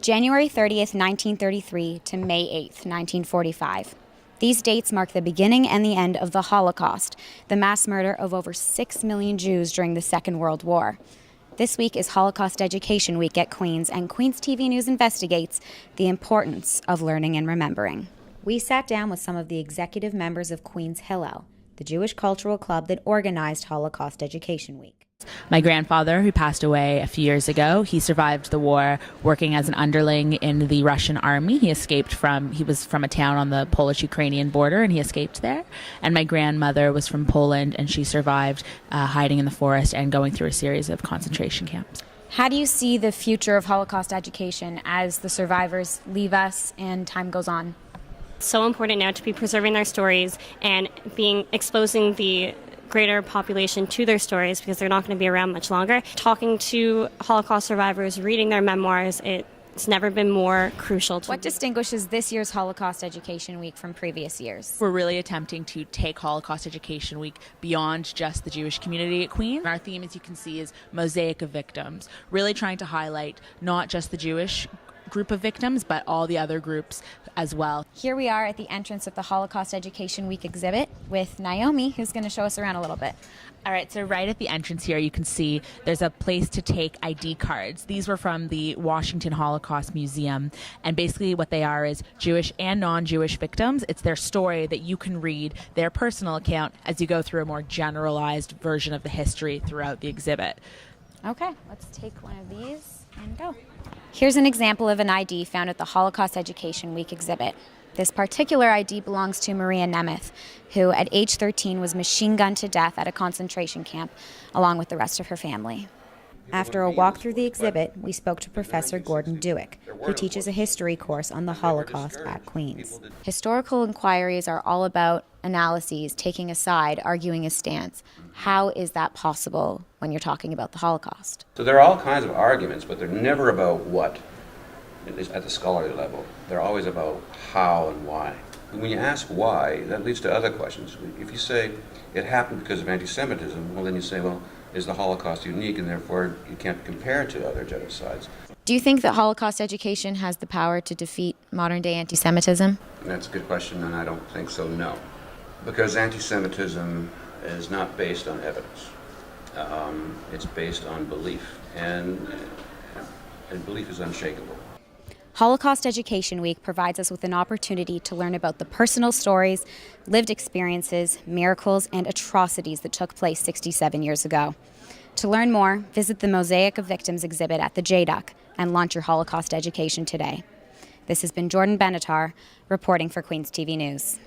January 30th, 1933 to May 8th, 1945. These dates mark the beginning and the end of the Holocaust, the mass murder of over 6 million Jews during the Second World War. This week is Holocaust Education Week at Queen's, and Queen's TV News investigates the importance of learning and remembering. We sat down with some of the executive members of Queen's Hillel, the Jewish cultural club that organized Holocaust Education Week. My grandfather, who passed away a few years ago, he survived the war working as an underling in the Russian army. He was from a town on the Polish-Ukrainian border, and he escaped there. And my grandmother was from Poland, and she survived hiding in the forest and going through a series of concentration camps. How do you see the future of Holocaust education as the survivors leave us and time goes on? It's so important now to be preserving their stories and exposing the greater population to their stories, because they're not going to be around much longer. Talking to Holocaust survivors, reading their memoirs, it's never been more crucial. What distinguishes this year's Holocaust Education Week from previous years? We're really attempting to take Holocaust Education Week beyond just the Jewish community at Queen. Our theme, as you can see, is Mosaic of Victims, really trying to highlight not just the Jewish group of victims, but all the other groups as well. Here we are at the entrance of the Holocaust Education Week exhibit with Naomi, who's going to show us around a little bit. All right, so right at the entrance here, you can see there's a place to take ID cards. These were from the Washington Holocaust Museum, and basically what they are is Jewish and non-Jewish victims. It's their story that you can read, their personal account, as you go through a more generalized version of the history throughout the exhibit. Okay, let's take one of these and go. Here's an example of an ID found at the Holocaust Education Week exhibit. This particular ID belongs to Maria Nemeth, who at age 13 was machine gunned to death at a concentration camp, along with the rest of her family. After a walk through the exhibit, we spoke to Professor Gordon Duick, who teaches a history course on the Holocaust at Queen's. Historical inquiries are all about analyses, taking a side, arguing a stance. How is that possible when you're talking about the Holocaust? So there are all kinds of arguments, but they're never about what, at least at the scholarly level. They're always about how and why. And when you ask why, that leads to other questions. If you say it happened because of anti-Semitism, well then you say, well, is the Holocaust unique, and therefore you can't compare it to other genocides. Do you think that Holocaust education has the power to defeat modern-day anti-Semitism? That's a good question, and I don't think so, no. Because anti-Semitism is not based on evidence. It's based on belief, and belief is unshakable. Holocaust Education Week provides us with an opportunity to learn about the personal stories, lived experiences, miracles, and atrocities that took place 67 years ago. To learn more, visit the Mosaic of Victims exhibit at the JDUC and launch your Holocaust education today. This has been Jordan Benatar reporting for Queen's TV News.